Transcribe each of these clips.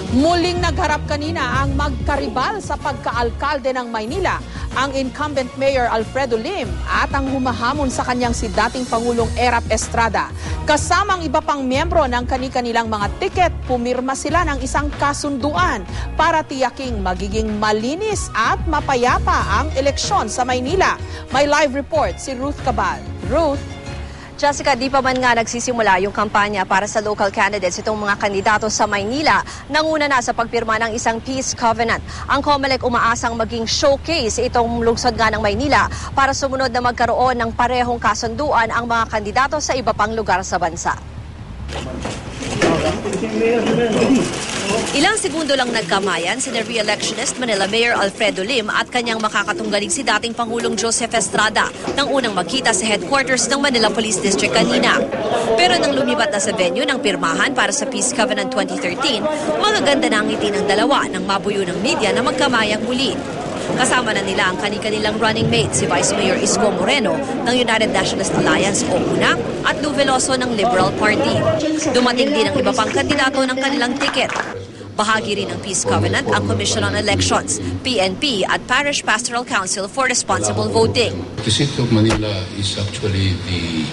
Muling nagharap kanina ang magkaribal sa pagkaalkalde ng Maynila, ang incumbent Mayor Alfredo Lim at ang humahamon sa kanyang si dating Pangulong Erap Estrada. Kasamang iba pang miyembro ng kani-kanilang mga tiket, pumirma sila ng isang kasunduan para tiyaking magiging malinis at mapayapa ang eleksyon sa Maynila. May live report si Ruth Cabal. Ruth? Jessica, di pa man nga nagsisimula yung kampanya para sa local candidates itong mga kandidato sa Maynila, nanguna na sa pagpirma ng isang peace covenant. Ang COMELEC umaasang maging showcase itong lungsod nga ng Maynila para sumunod na magkaroon ng parehong kasunduan ang mga kandidato sa iba pang lugar sa bansa. Ilang segundo lang nagkamayan si re-electionist Manila Mayor Alfredo Lim at kanyang makakatunggaling si dating Pangulong Joseph Estrada nang unang magkita sa headquarters ng Manila Police District kanina. Pero nang lumipat na sa venue ng pirmahan para sa Peace Covenant 2013, magaganda na ang ngiti ng dalawa nang mabuyo ng media na magkamayang muli. Kasama na nila ang kani-kanilang running mate si Vice Mayor Isko Moreno ng United Nationalist Alliance o UNA at Lou Veloso ng Liberal Party. Dumating din ang iba pang kandidato ng kanilang tiket. Bahagi rin ng Peace Covenant ang Commission on Elections, PNP at Parish Pastoral Council for Responsible Voting. The city of Manila is actually the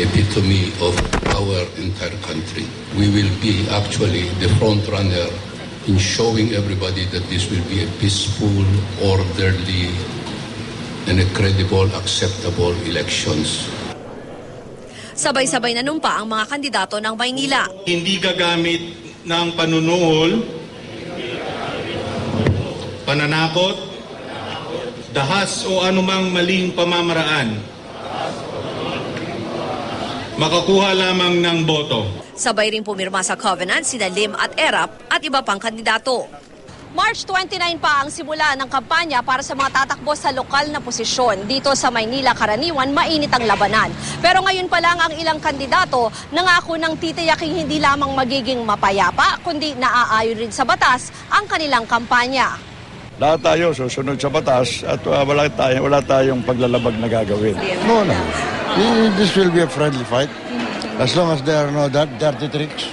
epitome of our entire country. We will be actually the front runner in showing everybody that this will be a peaceful, orderly, and a credible, acceptable elections. Sabay-sabay na numpa ang mga kandidato ng Maynila. Hindi gagamit ng panunuol, pananakot, dahas o anumang maling pamamaraan. Makakuha lamang ng boto. Sabay rin pumirma sa covenant sina Lim at Erap at iba pang kandidato. March 29 pa ang simula ng kampanya para sa mga tatakbo sa lokal na posisyon. Dito sa Maynila, karaniwan, mainit ang labanan. Pero ngayon pa lang ang ilang kandidato nangako ng titiyaking hindi lamang magiging mapayapa, kundi naaayon rin sa batas ang kanilang kampanya. Lahat tayo susunod sa batas at wala tayong paglalabag na gagawin. No. This will be a friendly fight. As long as there are no dirty tricks.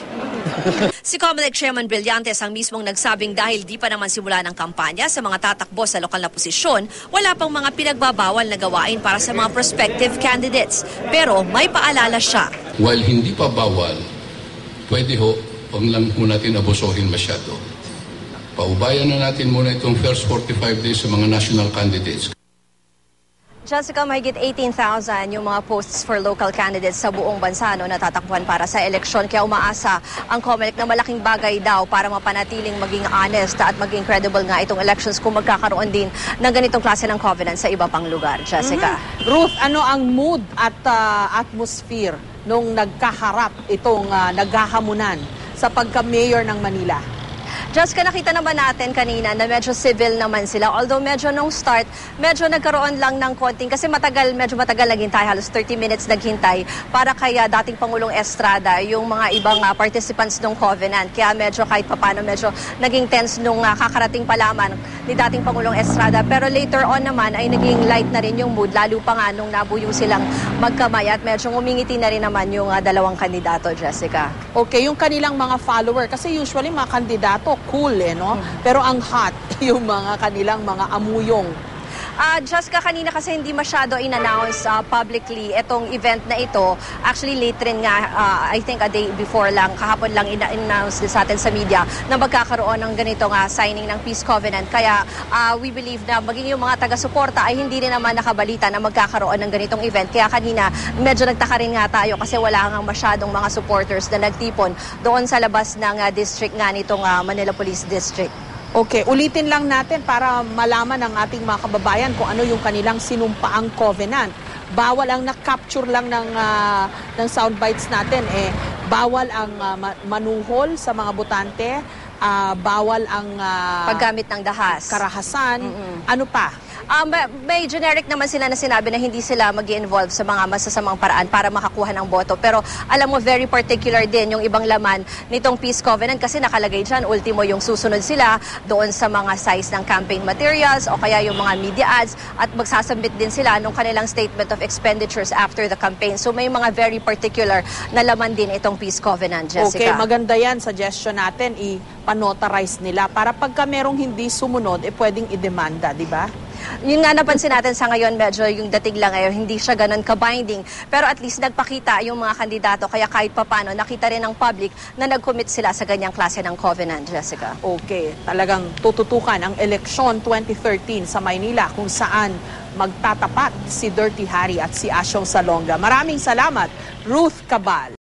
Si COMELEC Chairman Brillantes ang mismong nagsabing dahil di pa naman simula ng kampanya sa mga tatakbo sa lokal na posisyon, wala pang mga pinagbabawal na gawain para sa mga prospective candidates. Pero may paalala siya. While hindi pa bawal, pwede huwag lang natin abusuhin masyado. Paubayan na natin muna itong first 45 days sa mga national candidates. Jessica, mahigit 18,000 yung mga posts for local candidates sa buong bansa na tatakbuhan para sa eleksyon. Kaya umaasa ang COMELEC na malaking bagay daw para mapanatiling maging honest at maging credible nga itong elections kung magkakaroon din ng ganitong klase ng covenant sa iba pang lugar. Jessica. Ruth, ano ang mood at atmosphere nung nagkaharap itong naghahamunan sa pagka-mayor ng Manila? Jessica, nakita naman natin kanina na medyo civil naman sila. Although medyo nung start, medyo nagkaroon lang ng konting, kasi medyo matagal naghintay, halos 30 minutes naghintay para kaya dating Pangulong Estrada, yung mga ibang participants ng Covenant. Kaya medyo kahit papano medyo naging tense nung kakarating pa lamang ni dating Pangulong Estrada. Pero later on naman ay naging light na rin yung mood, lalo pa nga nung nabuyo silang magkamay at medyo umingiti na rin naman yung dalawang kandidato, Jessica. Okay, yung kanilang mga follower, kasi usually mga kandidato, cool no? Pero ang hot, yung mga kanilang mga amuyong. Jessica, kanina kasi hindi masyado in-announce publicly itong event na ito. Actually, late rin nga, I think a day before lang, kahapon lang in-announce sa atin sa media na magkakaroon ng ganito nga signing ng Peace Covenant. Kaya we believe na maging yung mga taga-suporta ay hindi rin naman nakabalita na magkakaroon ng ganitong event. Kaya kanina, medyo nagtaka rin nga tayo kasi wala nga masyadong mga supporters na nagtipon doon sa labas ng district nga nitong Manila Police District. Okay, ulitin lang natin para malaman ng ating mga kababayan kung ano yung kanilang sinumpaang covenant. Bawal ang na-capture lang ng soundbites natin. Bawal ang manuhol sa mga botante, bawal ang paggamit ng dahas, karahasan. Ano pa? May generic naman sila na sinabi na hindi sila mag-involve sa mga masasamang paraan para makakuha ng boto. Pero alam mo, very particular din yung ibang laman nitong peace covenant kasi nakalagay dyan, ultimo yung susunod sila doon sa mga size ng campaign materials o kaya yung mga media ads at magsasubmit din sila nung kanilang statement of expenditures after the campaign. So may mga very particular na laman din itong peace covenant, Jessica. Okay, maganda yan. Suggestion natin, i-panotarize nila para pagka merong hindi sumunod, pwedeng i-demanda, di ba? Yun nga napansin natin sa ngayon, medyo yung dating lang ay hindi siya ganun ka-binding. Pero at least nagpakita yung mga kandidato, kaya kahit papano, nakita rin ng public na nag-commit sila sa ganyang klase ng covenant, Jessica. Okay, talagang tututukan ang eleksyon 2013 sa Maynila kung saan magtatapat si Dirty Harry at si Asyong Salonga. Maraming salamat, Ruth Cabal.